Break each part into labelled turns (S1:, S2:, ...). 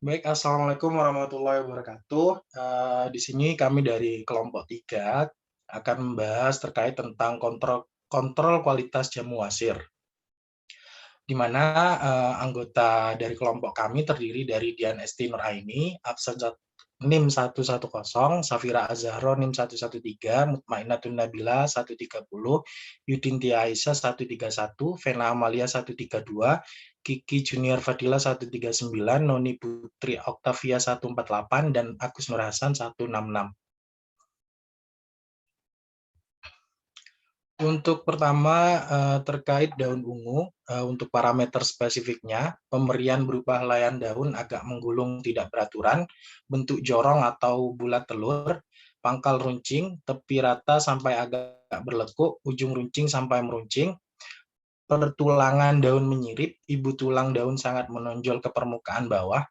S1: Baik, assalamualaikum warahmatullahi wabarakatuh. Di sini kami dari kelompok 3 akan membahas terkait tentang kontrol kontrol kualitas jamu wasir, di mana anggota dari kelompok kami terdiri dari Dian Esti Nuraini, absen NIM 110, Safira Azahro NIM 113, Mutmainatun Nabila 130, Yudintia Aisyah 131, Vena Amalia 132, Kiki Junior Fadila 139, Noni Putri Oktavia 148, dan Agus Nur Hasan 166. Untuk pertama, terkait daun ungu, untuk parameter spesifiknya, pemberian berupa helaian daun agak menggulung tidak beraturan, bentuk jorong atau bulat telur, pangkal runcing, tepi rata sampai agak berlekuk, ujung runcing sampai meruncing, pertulangan daun menyirip, ibu tulang daun sangat menonjol ke permukaan bawah,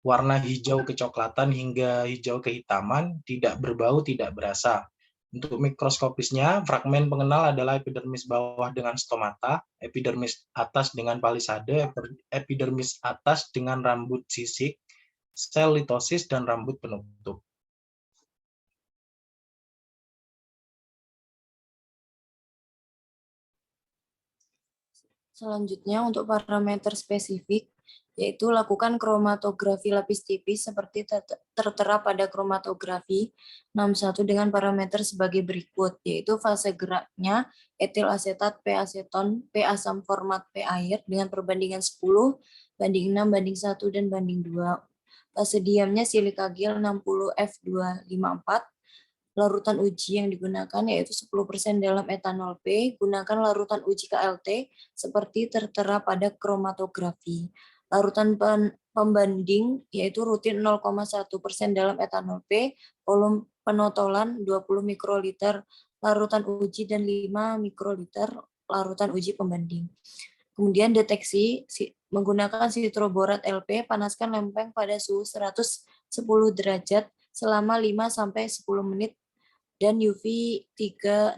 S1: warna hijau kecoklatan hingga hijau kehitaman, tidak berbau, tidak berasa. Untuk mikroskopisnya, fragmen pengenal adalah epidermis bawah dengan stomata, epidermis atas dengan palisade, epidermis atas dengan rambut sisik, sel litosis, dan rambut penutup.
S2: Selanjutnya untuk parameter spesifik, yaitu lakukan kromatografi lapis tipis seperti tertera pada kromatografi 61 dengan parameter sebagai berikut, yaitu fase geraknya etil asetat P aseton P asam format P air dengan perbandingan 10 banding 6 banding 1 dan banding 2. Fase diamnya silika gel 60 F254. Larutan uji yang digunakan yaitu 10% dalam etanol P, gunakan larutan uji KLT seperti tertera pada kromatografi. Larutan pembanding yaitu rutin 0,1% dalam etanol P, volume penotolan 20 mikroliter larutan uji dan 5 mikroliter larutan uji pembanding. Kemudian deteksi menggunakan sitroborat LP, panaskan lempeng pada suhu 110 derajat selama 5-10 menit dan UV 366.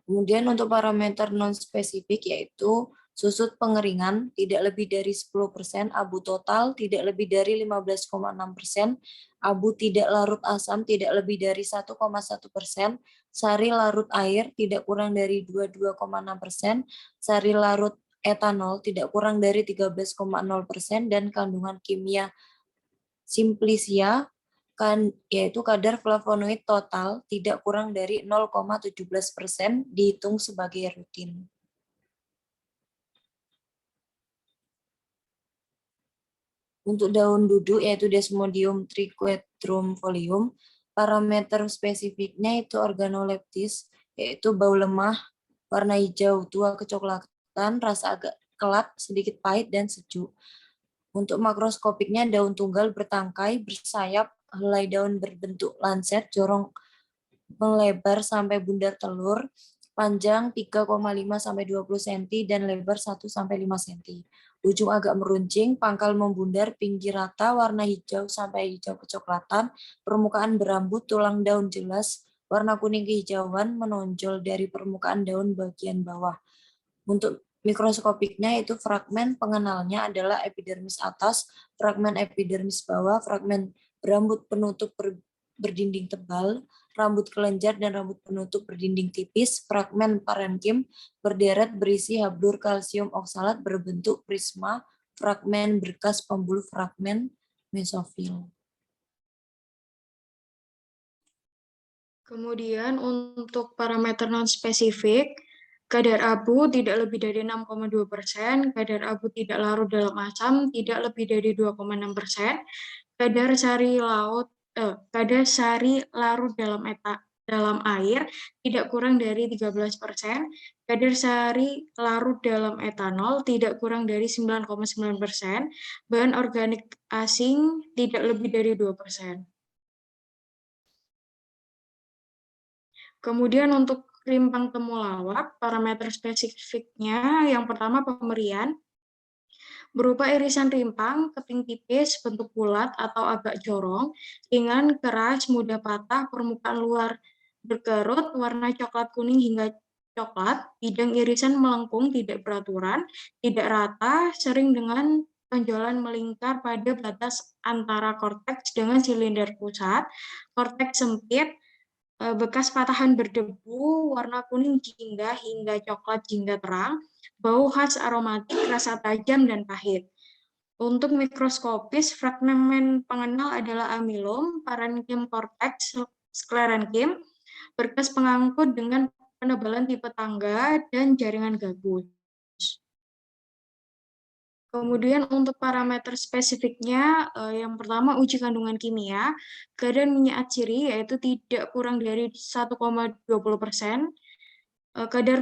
S2: Kemudian untuk parameter non-spesifik yaitu susut pengeringan tidak lebih dari 10%, abu total tidak lebih dari 15,6%, abu tidak larut asam tidak lebih dari 1,1%, sari larut air tidak kurang dari 22,6%, sari larut etanol tidak kurang dari 13,0%, dan kandungan kimia simplicia yaitu kadar flavonoid total tidak kurang dari 0,17% dihitung sebagai rutin. Untuk daun duduk yaitu Desmodium triquetrum folium, parameter spesifiknya itu organoleptis, yaitu bau lemah, warna hijau tua kecoklatan, rasa agak kelat, sedikit pahit, dan sejuk. Untuk makroskopiknya daun tunggal bertangkai, bersayap, helai daun berbentuk lanset, jorong melebar sampai bundar telur, panjang 3,5-20 cm dan lebar 1-5 cm. Ujung agak meruncing, pangkal membundar, pinggir rata, warna hijau sampai hijau kecoklatan, permukaan berambut, tulang daun jelas, warna kuning kehijauan menonjol dari permukaan daun bagian bawah. Untuk mikroskopiknya itu fragmen pengenalnya adalah epidermis atas, fragmen epidermis bawah, fragmen berambut penutup berdinding tebal, rambut kelenjar dan rambut penutup berdinding tipis, fragmen parenkim berderet berisi habdur kalsium oksalat berbentuk prisma, fragmen berkas pembuluh, fragmen mesofil.
S3: Kemudian untuk parameter non-spesifik, kadar abu tidak lebih dari 6,2%, kadar abu tidak larut dalam asam tidak lebih dari 2,6%, kadar sari larut dalam air tidak kurang dari 13%, kadar sari larut dalam etanol tidak kurang dari 9,9%, bahan organik asing tidak lebih dari 2%. Kemudian untuk rimpang temulawak, parameter spesifiknya yang pertama pemberian berupa irisan rimpang, keping tipis, bentuk bulat atau agak jorong, ringan, keras, mudah patah, permukaan luar berkerut, warna coklat kuning hingga coklat, bidang irisan melengkung tidak beraturan, tidak rata, sering dengan tonjolan melingkar pada batas antara korteks dengan silinder pusat, korteks sempit, bekas patahan berdebu, warna kuning jingga hingga coklat jingga terang, bau khas aromatik, rasa tajam dan pahit. Untuk mikroskopis, fragmen pengenal adalah amilom, parenkim korteks, sklerenkim, berkas pengangkut dengan penebalan tipe tangga, dan jaringan gabus. Kemudian untuk parameter spesifiknya, yang pertama uji kandungan kimia, kadar minyak atsiri yaitu tidak kurang dari 1,20%, kadar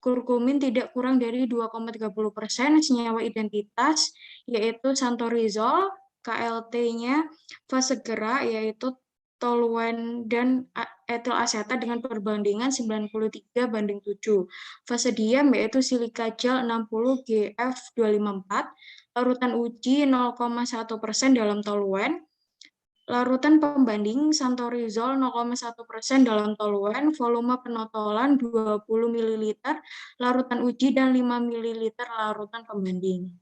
S3: kurkumin tidak kurang dari 2,30%, senyawa identitas yaitu santorizol, KLT-nya fase gerak yaitu toluen dan etil asetat dengan perbandingan 93:7. Fase diam yaitu silika gel 60 GF254, larutan uji 0,1% dalam toluen, larutan pembanding santorizol 0,1% dalam toluen, volume penotolan 20 ml, larutan uji dan 5 ml larutan pembanding.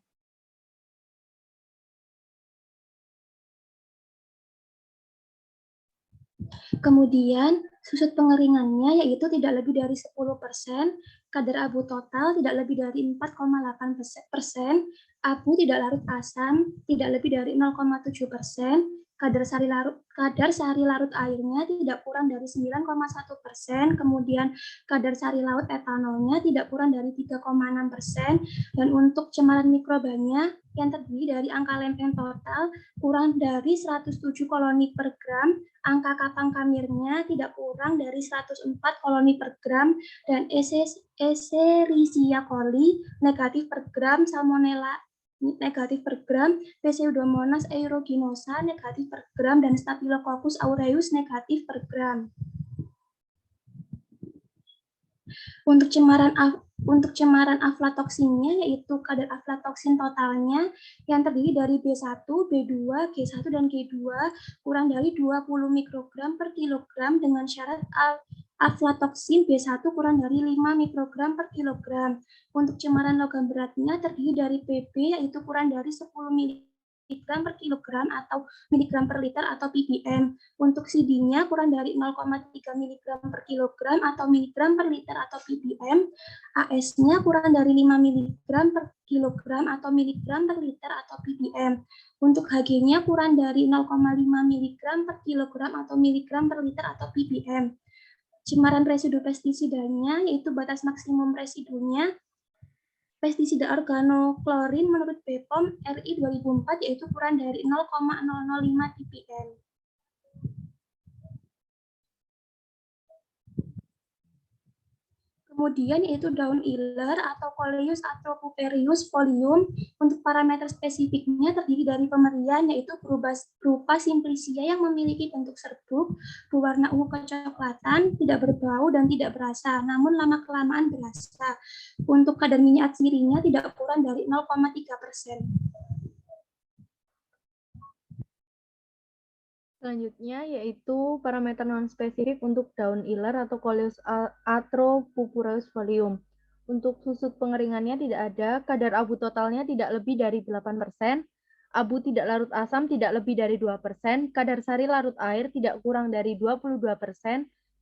S4: Kemudian, susut pengeringannya yaitu tidak lebih dari 10%, kadar abu total tidak lebih dari 4,8%, abu tidak larut asam tidak lebih dari 0,7%, kadar sari larut airnya tidak kurang dari 9,1%, kemudian kadar sari laut etanolnya tidak kurang dari 3,6%, dan untuk cemaran mikrobanya yang terdiri dari angka lempeng total kurang dari 107 koloni per gram, angka kapang kamirnya tidak kurang dari 104 koloni per gram, dan Escherichia coli negatif per gram, Salmonella negatif per gram, Pseudomonas aeruginosa negatif per gram, dan Staphylococcus aureus negatif per gram. Untuk cemaran aflatoksinnya yaitu kadar aflatoksin totalnya yang terdiri dari B1, B2, G1, dan G2 kurang dari 20 mikrogram per kilogram dengan syarat aflatoksin B1 kurang dari 5 mikrogram per kilogram. Untuk cemaran logam beratnya terdiri dari Pb yaitu kurang dari 10 miligram per kilogram atau miligram per liter atau ppm. Untuk CD-nya kurang dari 0,3 miligram per kilogram atau miligram per liter atau ppm. AS-nya kurang dari 5 miligram per kilogram atau miligram per liter atau ppm. Untuk Hg-nya kurang dari 0,5 miligram per kilogram atau miligram per liter atau ppm. Cemaran residu pestisidanya yaitu batas maksimum residunya pestisida organoklorin menurut BPOM RI 2004 yaitu kurang dari 0,005 ppm. Kemudian yaitu daun iler atau Coleus atropurpureus folium. Untuk parameter spesifiknya terdiri dari pemerian yaitu berupa simplicia yang memiliki bentuk serbuk, berwarna ungu kecoklatan, tidak berbau dan tidak berasa, namun lama-kelamaan berasa. Untuk kadar minyak atsirinya tidak kurang dari 0,3%.
S5: Selanjutnya yaitu parameter non-spesifik untuk daun iler atau Coleus atropurpureus folium. Untuk susut pengeringannya tidak ada, kadar abu totalnya tidak lebih dari 8%, abu tidak larut asam tidak lebih dari 2%, kadar sari larut air tidak kurang dari 22%,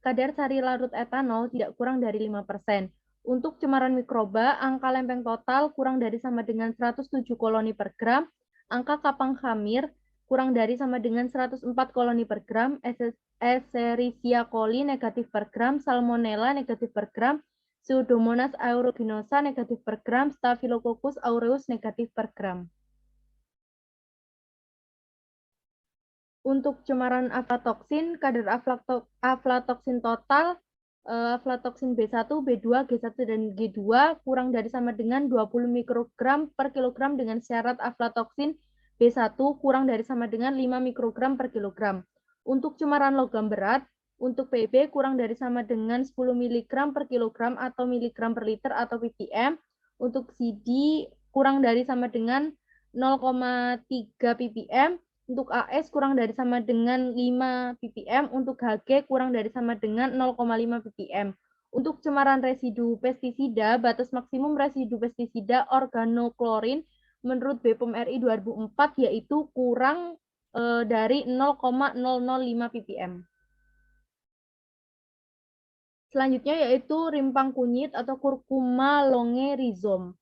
S5: kadar sari larut etanol tidak kurang dari 5%. Untuk cemaran mikroba, angka lempeng total kurang dari sama dengan 107 koloni per gram, angka kapang khamir kurang dari sama dengan 104 koloni per gram, Escherichia coli negatif per gram, Salmonella negatif per gram, Pseudomonas aeruginosa negatif per gram, Staphylococcus aureus negatif per gram. Untuk cemaran aflatoksin, kadar aflatoksin total, aflatoksin B1, B2, G1, dan G2 kurang dari sama dengan 20 mikrogram per kilogram dengan syarat aflatoksin B1 kurang dari sama dengan 5 mikrogram per kilogram. Untuk cemaran logam berat, untuk Pb kurang dari sama dengan 10 mg per kilogram atau miligram per liter atau ppm. Untuk CD kurang dari sama dengan 0,3 ppm. Untuk AS kurang dari sama dengan 5 ppm. Untuk Hg kurang dari sama dengan 0,5 ppm. Untuk cemaran residu pestisida, batas maksimum residu pestisida organoklorin menurut BPOM RI 2004 yaitu kurang dari 0,005 ppm. Selanjutnya yaitu rimpang kunyit atau Curcuma longe rhizome.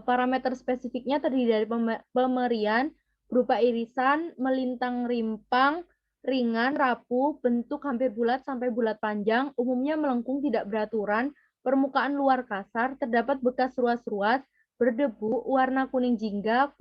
S5: Parameter spesifiknya terdiri dari pemerian berupa irisan, melintang rimpang, ringan, rapuh, bentuk hampir bulat sampai bulat panjang, umumnya melengkung tidak beraturan, permukaan luar kasar, terdapat bekas ruas-ruas, berdebu, warna kuning jingga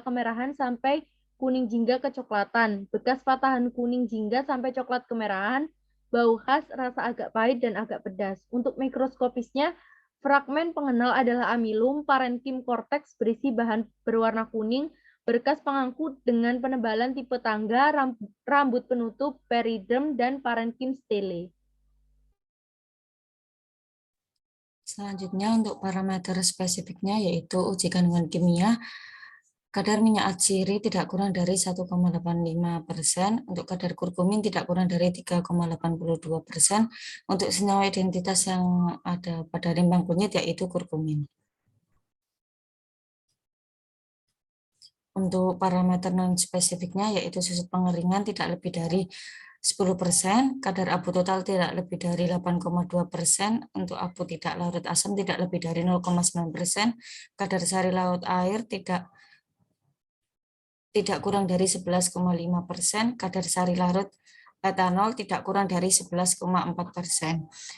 S5: kemerahan sampai kuning jingga kecoklatan, bekas patahan kuning jingga sampai coklat kemerahan, bau khas, rasa agak pahit dan agak pedas. Untuk mikroskopisnya, fragmen pengenal adalah amilum, parenkim korteks berisi bahan berwarna kuning, berkas pengangkut dengan penebalan tipe tangga, rambut penutup, periderm, dan parenkim stele.
S2: Selanjutnya untuk parameter spesifiknya yaitu uji kandungan kimia, kadar minyak atsiri tidak kurang dari 1,85%, untuk kadar kurkumin tidak kurang dari 3,82%, untuk senyawa identitas yang ada pada rimpang kunyit yaitu kurkumin. Untuk parameter non-spesifiknya yaitu susut pengeringan tidak lebih dari 10%, kadar abu total tidak lebih dari 8,2%, untuk abu tidak larut asam tidak lebih dari 0,9%, kadar sari laut air tidak kurang dari 11,5%, kadar sari larut etanol tidak kurang dari 11,4%.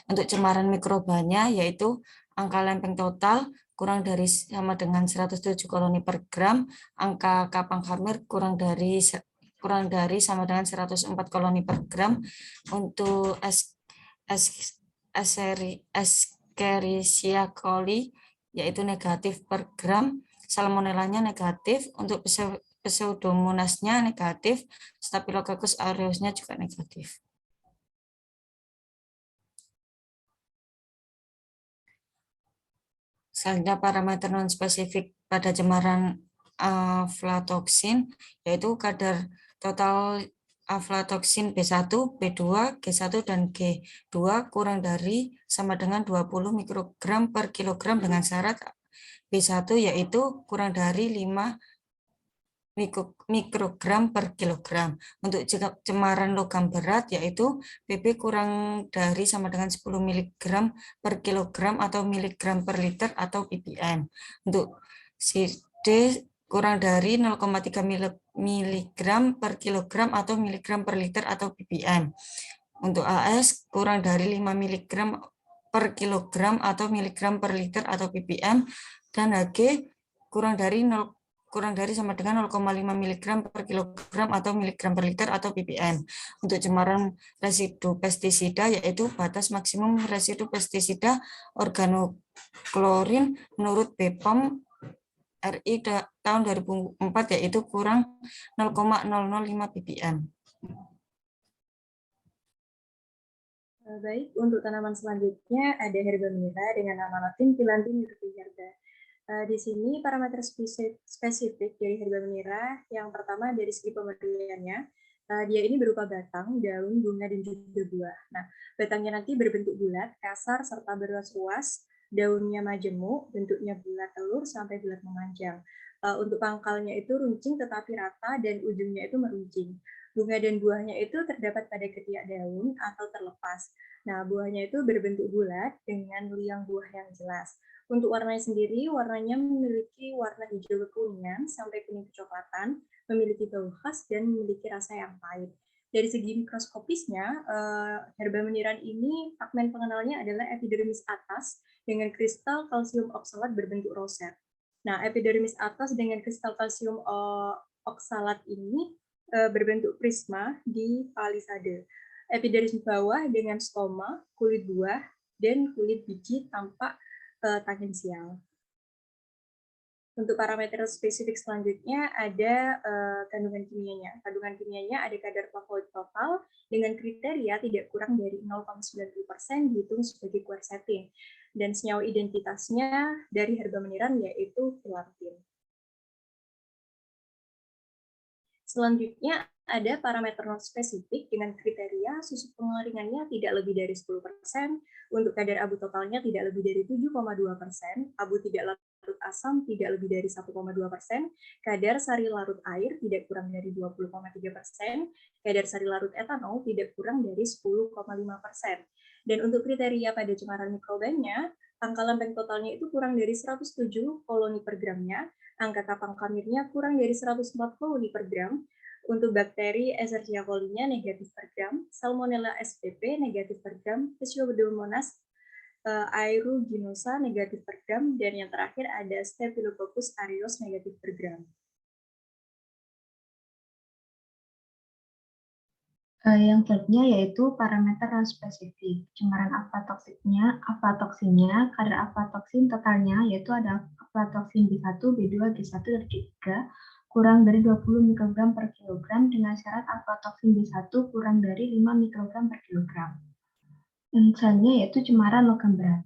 S2: Untuk cemaran mikrobanya yaitu angka lempeng total kurang dari sama dengan 107 koloni per gram, angka kapang hamir kurang dari sama dengan 104 koloni per gram. Untuk Escherichia coli yaitu negatif per gram, salmonellanya negatif, untuk Pseudomonasnya negatif, Staphylococcus aureusnya juga negatif. Selanjutnya parameter non-spesifik pada cemaran aflatoksin yaitu kadar total aflatoksin B1, B2, G1, dan G2 kurang dari sama dengan 20 mikrogram per kilogram dengan syarat B1 yaitu kurang dari 5 mikrogram per kilogram. Untuk cemaran logam berat yaitu Pp kurang dari sama dengan 10 mg per kilogram atau miligram per liter atau ppm. Untuk CD kurang dari 0,3 mg per kilogram atau miligram per liter atau ppm. Untuk AS kurang dari 5 mg per kilogram atau miligram per liter atau ppm, dan HG kurang dari sama dengan 0,5 mg per kilogram atau miligram per liter atau ppm. Untuk cemaran residu pestisida yaitu batas maksimum residu pestisida organoklorin menurut BPOM RI tahun 2004 yaitu kurang 0,005 ppm.
S6: Baik, untuk tanaman selanjutnya ada herba mira dengan nama latin Phyllanthus urticaria. Di sini parameter spesifik dari herba mira yang pertama dari segi pemberiannya, dia ini berupa batang, daun, bunga, dan juga buah. Nah, batangnya nanti berbentuk bulat, kasar, serta berruas-ruas, daunnya majemuk, bentuknya bulat telur sampai bulat memanjang. Untuk pangkalnya itu runcing tetapi rata dan ujungnya itu meruncing. Bunga dan buahnya itu terdapat pada ketiak daun atau terlepas. Nah, buahnya itu berbentuk bulat dengan liang buah yang jelas. Untuk warnanya sendiri, warnanya memiliki warna hijau kekuningan sampai kuning kecoklatan, memiliki bau khas dan memiliki rasa yang pahit. Dari segi mikroskopisnya, herba meniran ini fragmen pengenalnya adalah epidermis atas dengan kristal kalsium oksalat berbentuk roset. Nah, epidermis atas dengan kristal kalsium oksalat ini berbentuk prisma di palisade. Epidermis bawah dengan stoma, kulit buah, dan kulit biji tampak tangensial. Untuk parameter spesifik selanjutnya ada kandungan kimianya. Kandungan kimianya ada kadar flavonoid total dengan kriteria tidak kurang dari 0,90% dihitung sebagai quercetin. Dan senyawa identitasnya dari herba meniran yaitu phyllanthus. Selanjutnya ada parameter non-spesifik dengan kriteria susut pengeringannya tidak lebih dari 10%, untuk kadar abu totalnya tidak lebih dari 7,2%, abu tidak larut asam tidak lebih dari 1,2%, kadar sari larut air tidak kurang dari 20,3%, kadar sari larut etanol tidak kurang dari 10,5%. Dan untuk kriteria pada cemaran mikrobannya, angka lempeng totalnya itu kurang dari 107 koloni per gramnya, angka kapang kamirnya kurang dari 104 koloni per gram, untuk bakteri Escherichia coli-nya negatif per gram, Salmonella spp negatif per gram, Pseudomonas aeruginosa negatif per gram, dan yang terakhir ada Staphylococcus aureus negatif per gram.
S7: Yang selanjutnya yaitu parameter non-spesifik. Cemaran aflatoksinnya, kadar aflatoksin totalnya yaitu ada aflatoksin B1, B2, G1, dan G3 kurang dari 20 mikrogram per kilogram dengan syarat aflatoksin B1 kurang dari 5 mikrogram per kilogram. Yang selanjutnya yaitu cemaran logam berat.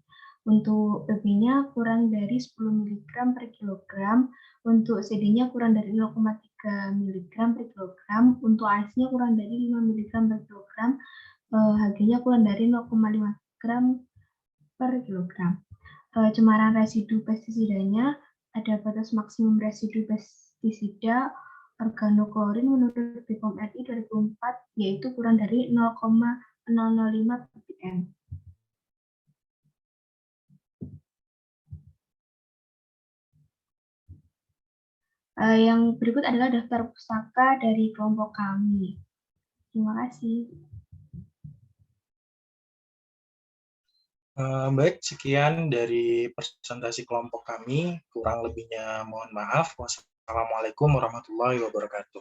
S7: Untuk PB-nya kurang dari 10 mg per kilogram, untuk CD-nya kurang dari 0,3 mg per kilogram, untuk AS-nya kurang dari 5 mg per kilogram, Hg-nya kurang dari 0,5 gram per kilogram. Cemaran residu pestisidanya ada batas maksimum residu pestisida organoklorin menurut BPOM RI 2004 yaitu kurang dari 0,005 ppm. Yang berikut adalah daftar pustaka dari kelompok kami. Terima kasih.
S1: Baik, sekian dari presentasi kelompok kami. Kurang lebihnya mohon maaf. Wassalamualaikum warahmatullahi wabarakatuh.